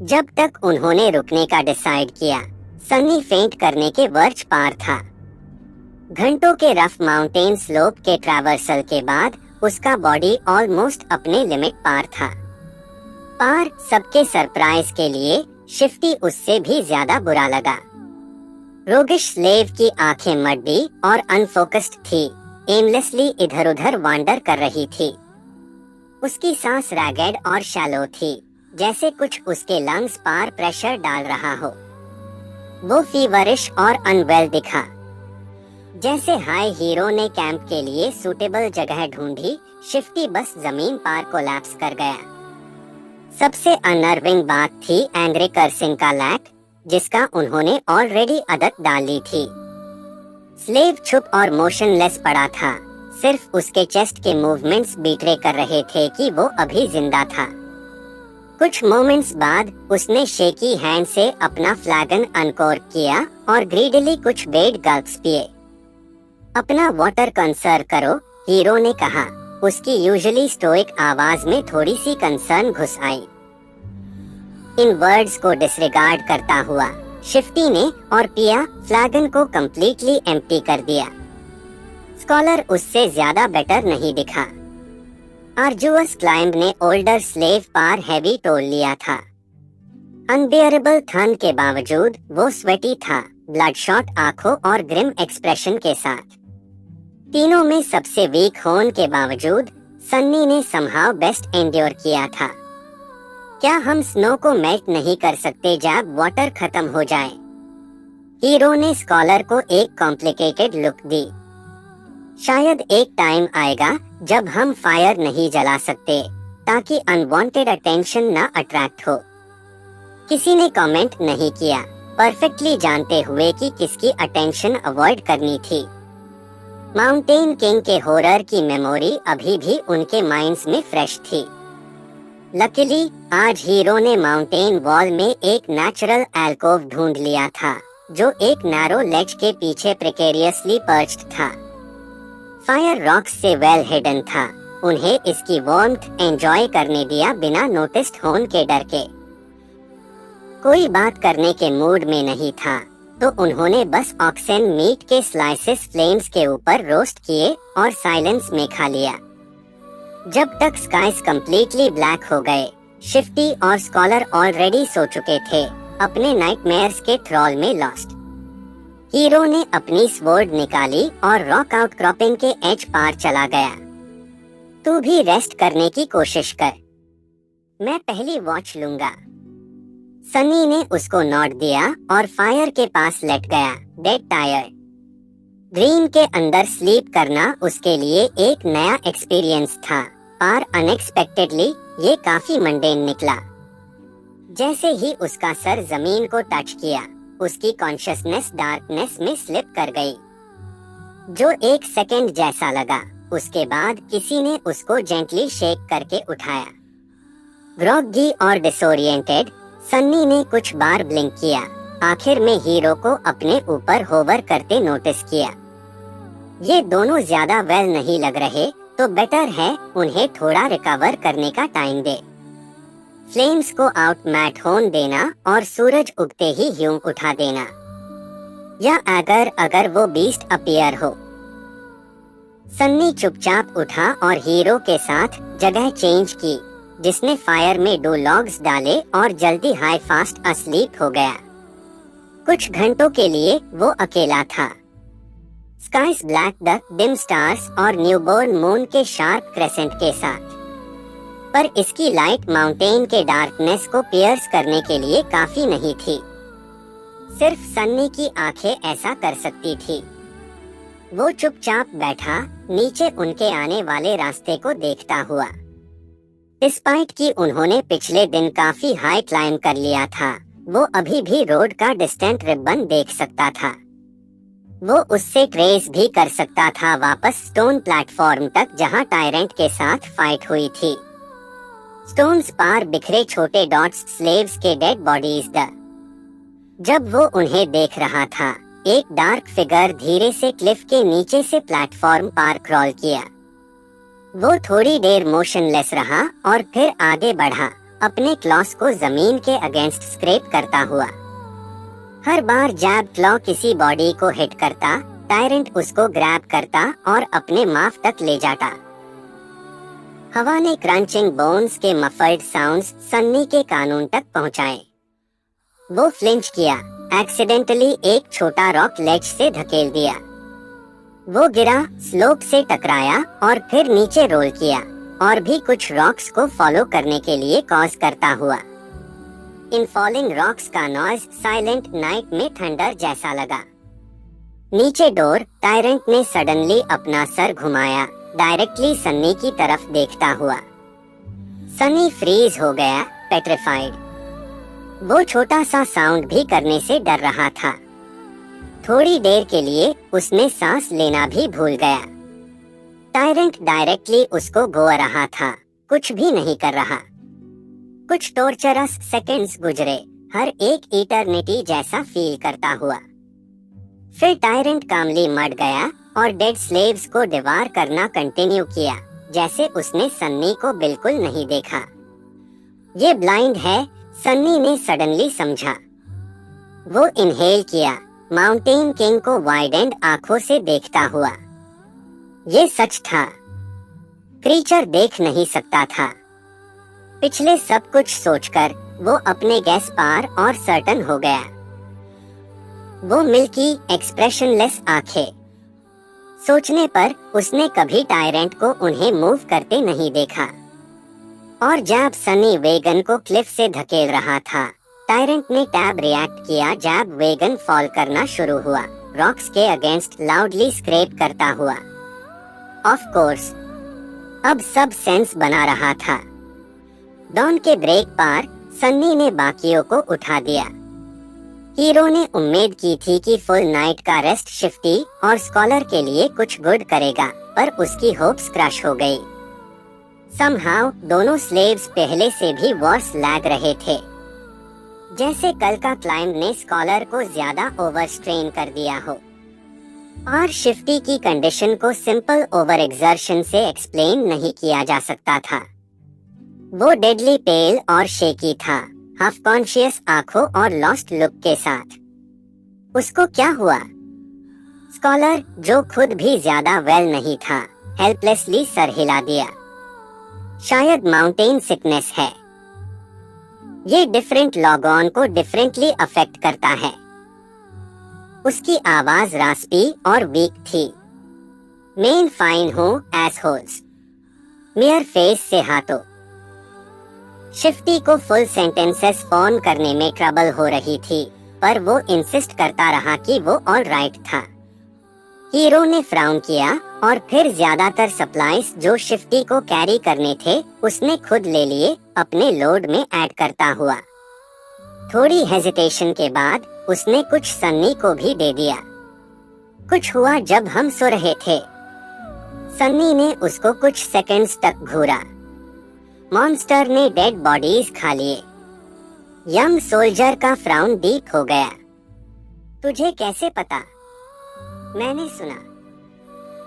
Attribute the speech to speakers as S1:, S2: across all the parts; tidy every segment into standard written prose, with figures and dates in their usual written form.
S1: जब तक उन्होंने रुकने का डिसाइड किया, सन्नी फेंट करने के वर्ज पार था। घंटों के रफ माउंटेन स्लोप के ट्रैवर्सल के बाद उसका बॉडी ऑलमोस्ट अपने लिमिट पार था। पार सबके सरप्राइज के लिए शिफ्टी उससे भी ज्यादा बुरा लगा। रोगिश स्लेव की आंखें मड्डी और अनफोकस्ड थी, एमलेसली इधर उधर वांडर कर रही थी। उसकी सांस रैगेड और शैलो थी, जैसे कुछ उसके लंग्स पार प्रेशर डाल रहा हो। वो फीवरिश और अनवेल दिखा। जैसे हाई हीरो ने कैंप के लिए सूटेबल जगह ढूंढी, शिफ्टी बस जमीन पार कोलैप्स कर गया। सबसे अनर्विंग बात थी एंग्री कर्सिंग का लैक, जिसका उन्होंने ऑलरेडी आदत डाल ली थी। स्लेव चुप और मोशनलेस पड़ा था, सिर्फ उसके चेस्ट के मूवमेंट्स बीट्रे कर रहे थे कि वो अभी जिंदा था। कुछ मोमेंट्स बाद उसने शेकी हैंड से अपना फ्लैगन अनकॉर्क किया और ग्रीडली कुछ बेड गल्प्स पिए। अपना वाटर कंसर्व करो, हीरो ने कहा। उसकी यूजुअली स्टोइक आवाज में थोड़ी सी कंसर्न घुस आई। इन वर्ड्स को डिसरिगार्ड करता हुआ शिफ्टी ने और पिया फ्लैगन को कंप्लीटली एम्प्टी कर दिया। स्कॉलर उससे ज्यादा बेटर नहीं दिखा। आर्जुअस क्लाइंब ने ओल्डर स्लेव पार हैवी टोल लिया था। अनबियरेबल थन के बावजूद वो स्वेटी था, ब्लडशॉट आंखों और ग्रिम एक्सप्रेशन के साथ। तीनों में सबसे वीक होने के बावजूद सन्नी ने समहाउ बेस्ट एंड्योर किया था। क्या हम स्नो को मेल्ट नहीं कर सकते जब वाटर खत्म हो जाए? हीरो ने स्कॉलर को एक कॉम्प्लिकेटेड लुक दी। शायद एक टाइम आएगा जब हम फायर नहीं जला सकते ताकि अनवांटेड अटेंशन ना अट्रैक्ट हो। किसी ने कमेंट नहीं किया, परफेक्टली जानते हुए कि किसकी अटेंशन अवॉइड करनी थी। माउंटेन किंग के हॉरर की मेमोरी अभी भी उनके माइंड्स में फ्रेश थी। लकीली आज हीरो ने माउंटेन वॉल में एक नेचुरल एल्कोव ढूंढ लिया था, जो एक नैरो लेज के पीछे प्रिकेरियसली पर्च्ड था। फायर रॉक्स से वेल हिडन था। उन्हें इसकी वार्मथ एंजॉय करने दिया बिना नोटिस्ड होने के डर के। कोई बात करने के मूड में नहीं था, तो उन्होंने बस ऑक्सन मीट के स्लाइसेस फ्लेम्स के ऊपर रोस्ट किए और साइलेंस में खा लिया। जब तक स्काइज कंप्लीटली ब्लैक हो गए, शिफ्टी और स्कॉलर ऑलरेडी सो चुके थे, अपने नाइटमेयर्स के थ्रॉल में लॉस्ट। हीरो ने अपनी स्वॉर्ड निकाली और रॉक आउट क्रॉपिंग के एज पार चला गया। तू भी रेस्ट करने की कोशिश कर, मैं पहली वॉच लूंगा। सनी ने उसको नॉट दिया और फायर के पास लेट गया, डेड टायर्ड। ग्रीन के अंदर स्लीप करना उसके लिए एक नया एक्सपीरियंस था, पर अनएक्सपेक्टेडली ये काफी मंडेन निकला। जैसे ही उसका सर जमीन को टच किया, उसकी कॉन्शियसनेस डार्कनेस में स्लिप कर गई, जो एक सेकंड जैसा लगा। उसके बाद किसी ने उसको जेंटली शेक करके उठाया। ग्रॉगी और डिसोरिएंटेड, सन्नी ने कुछ बार ब्लिंक किया। आखिर में हीरो को अपने ऊपर होवर करते नोटिस किया। ये दोनों ज्यादा वेल नहीं लग रहे, तो बेटर है उन्हें थोड़ा रिकवर करने का टाइम दे। फ्लेम्स को आउट मैट होने देना और सूरज उगते ही ह्यूम उठा देना, या अगर वो बीस्ट अपीयर हो। सन्नी चुपचाप उठा और हीरो के साथ जगह चेंज की, जिसने फायर में 2 लॉग्स डाले और जल्दी हाई फास्ट अस्लीप हो गया। कुछ घंटों के लिए वो अकेला था। Skies black the dim stars और न्यूबॉर्न मून के शार्प क्रेसेंट के साथ, पर इसकी लाइट माउंटेन के डार्कनेस को पियर्स करने के लिए काफी नहीं थी। सिर्फ सन्नी की आंखें ऐसा कर सकती थी। वो चुपचाप बैठा, नीचे उनके आने वाले रास्ते को देखता हुआ। डिस्पाइट कि उन्होंने पिछले दिन काफी हाई क्लाइम कर लिया था, वो अभी भी रोड का डिस्टेंट रिबन देख सकता था। वो उससे ट्रेस भी कर सकता था वापस स्टोन प्लेटफॉर्म तक, जहां टायरेंट के साथ फाइट हुई थी। स्टोन्स पार बिखरे छोटे डॉट्स, स्लेव्स के डेड बॉडीज द। जब वो उन्हें देख रहा था, एक डार्क फिगर धीरे से क्लिफ के नीचे से प्लेटफॉर्म पार क्रॉल किया। वो थोड़ी देर मोशनलेस रहा और फिर आगे बढ़ा, अपने क्लॉस को जमीन के अगेंस्ट स्क्रैप करता हुआ। हर बार जैब क्लॉ किसी बॉडी को हिट करता, टायरेंट उसको ग्रैब करता और अपने माफ तक ले जाता। हवा ने क्रंचिंग बोन्स के मफल्ड साउंड्स सन्नी के कानून तक पहुंचाए। वो फ्लिंच किया, एक्सीडेंटली एक छोटा रॉक लेज से धकेल दिया। वो गिरा, स्लोप से टकराया और फिर नीचे रोल किया और भी कुछ रॉक्स को फॉलो करने के लिए कॉज करता हुआ। इन फॉलिंग रॉक्स का नॉइज साइलेंट नाइट में थंडर जैसा लगा। नीचे डोर, टायरेंट ने सडनली अपना सर घुमाया, डायरेक्टली सन्नी की तरफ देखता हुआ। सन्नी फ्रीज हो गया, पेट्रिफाइड। वो छोटा सा साउंड भी करने से डर रहा था। थोड़ी देर के लिए उसने सांस लेना भी भूल गया। टायरेंट डायरेक्टली उसको गोवा रहा था, कुछ भी नहीं कर रहा। कुछ टॉर्चरस सेकंड्स गुजरे, हर एक इटर्निटी जैसा फील करता हुआ। फिर टायरेंट कामली मर गया और डेड स्लेव्स को डिवार करना कंटिन्यू किया, जैसे उसने सन्नी को बिल्कुल नहीं देखा। ये ब्लाइंड है, सन्नी ने सडनली समझा। वो इनहेल किया, माउंटेन किंग को वाइडेंड आंखों से देखता हुआ। ये सच था, क्रीचर देख नहीं सकता था। पिछले सब कुछ सोचकर वो अपने गैस पार और सर्टन हो गया। वो मिल्की एक्सप्रेशनलेस आंखें। सोचने पर उसने कभी टायरेंट को उन्हें मूव करते नहीं देखा। और जब सनी वेगन को क्लिफ से धकेल रहा था, टायरेंट ने टैब रिएक्ट किया। जब वेगन फॉल करना शुरू हुआ, रॉक्स के अगेंस्ट लाउडली स्क्रैप करता हुआ। ऑफ कोर्स, अब सब सेंस बना रहा था। डॉन के ब्रेक पार सन्नी ने बाकियों को उठा दिया। हीरो ने उम्मीद की थी कि फुल नाइट का रेस्ट शिफ्टी और स्कॉलर के लिए कुछ गुड करेगा, पर उसकी होप्स क्रश हो गई। समहाउ दोनों स्लेव्स पहले से भी वर्स लैग रहे थे, जैसे कल का क्लाइंब ने स्कॉलर को ज्यादा ओवर स्ट्रेन कर दिया हो। और शिफ्टी की कंडीशन को सिंपल ओवर एक्सर्शन से एक्सप्लेन नहीं किया जा सकता था। वो डेडली पेल और शेकी था, हाफ कॉन्शियस आंखों और लॉस्ट लुक के साथ। उसको क्या हुआ? स्कॉलर, जो खुद भी ज्यादा वेल नहीं था, हेल्पलेसली सर हिला दिया। शायद माउंटेन सिकनेस है। ये डिफरेंट लॉगॉन को डिफरेंटली अफेक्ट करता है। उसकी आवाज रास्पी और वीक थी। मेन फाइन हो एसहोल्स, मियर फेस से हाथों। शिफ्टी को फुल सेंटेंसेस फॉर्म करने में ट्रबल हो रही थी, पर वो इंसिस्ट करता रहा कि वो ऑल राइट था। हीरो ने फ्राउन किया और फिर ज्यादातर सप्लाईज जो शिफ्टी को कैरी करने थे उसने खुद ले लिए, अपने लोड में ऐड करता हुआ। थोड़ी हेजिटेशन के बाद उसने कुछ सन्नी को भी दे दिया। कुछ हुआ जब हम सो रहे थे। सन्नी ने उसको कुछ सेकंड्स तक घूरा। मॉन्स्टर ने डेड बॉडीज खा लिए। यंग सोल्जर का फ्राउन डीप हो गया। तुझे कैसे पता? मैंने सुना।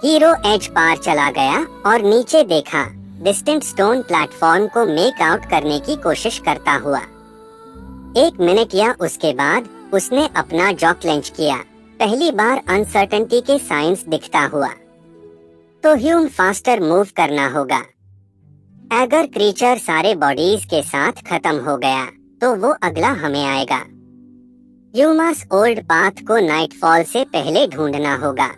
S1: हीरो एज पार चला गया और नीचे देखा, डिस्टेंट स्टोन प्लेटफॉर्म को मेक आउट करने की कोशिश करता हुआ। 1 मिनट या उसके बाद उसने अपना जॉ क्लेंच किया, पहली बार अनसर्टेनिटी के साइंस दिखता हुआ। तो ह्यूम फास्टर मूव करना होगा। अगर क्रीचर सारे बॉडीज के साथ खत्म हो गया तो वो अगला हमें आएगा। यूमास ओल्ड पाथ को नाइटफॉल से पहले ढूंढना होगा।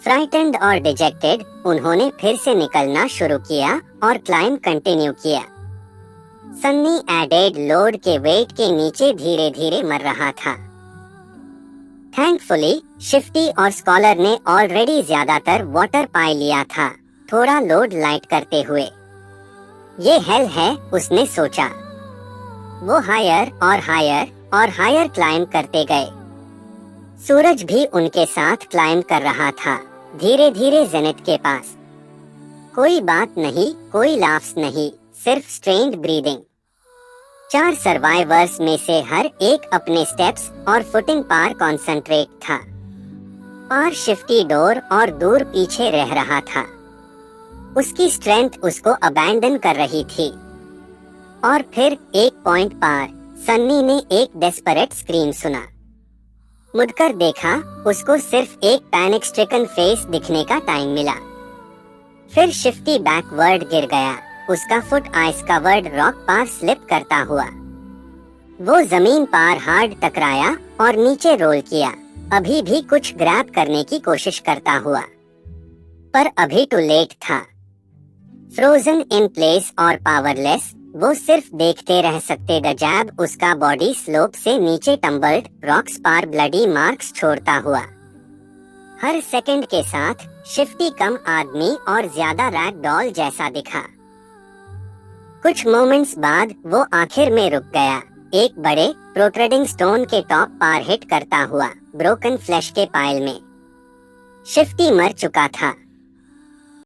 S1: फ्राइटेंड और डिजेक्टेड उन्होंने फिर से निकलना शुरू किया और क्लाइंब कंटिन्यू किया। सन्नी एडेड लोड के वेट के नीचे धीरे धीरे मर रहा था। थैंकफुली शिफ्टी और स्कॉलर ने ऑलरेडी ज्यादातर वाटर पाई लिया था, थोड़ा लोड लाइट करते हुए। ये हेल है, उसने सोचा। वो हायर और हायर क्लाइंब करते गए। सूरज भी उनके साथ क्लाइंब कर रहा था, धीरे धीरे जेनिथ के पास। कोई बात नहीं, कोई लाफ्स नहीं, सिर्फ स्ट्रेन्ड ब्रीदिंग। 4 सर्वाइवर्स में से हर एक अपने स्टेप्स और फुटिंग पार कॉन्सेंट्रेट था। पार शिफ्टी डोर और दूर पीछे रह रहा था। उसकी स्ट्रेंथ उसको अबैंडन कर रही थी। और फिर एक पॉइंट पार सन्नी ने एक डेस्परेट स्क्रीम सुना। मुड़कर देखा, उसको सिर्फ एक पैनिक स्ट्रिकन फेस दिखने का टाइम मिला। फिर शिफ्टी बैकवर्ड गिर गया, उसका फुट आइस कवर्ड रॉक पार स्लिप करता हुआ। वो जमीन पार हार्ड टकराया और नीचे रोल किया, अभी भी कुछ ग्रैब करने की कोशिश करता हुआ, पर अभी टू लेट था। फ्रोजन इन प्लेस और पावरलेस, वो सिर्फ देखते रह सकते द जैब उसका बॉडी स्लोप से नीचे टम्बल्ड रॉक्स पार ब्लडी मार्क्स छोड़ता हुआ। हर सेकंड के साथ शिफ्टी कम आदमी और ज्यादा रैग डॉल जैसा दिखा। कुछ मोमेंट्स बाद वो आखिर में रुक गया, एक बड़े प्रोट्रेडिंग स्टोन के टॉप पार हिट करता हुआ ब्रोकन फ्लैश के पाइल में। शिफ्टी मर चुका था,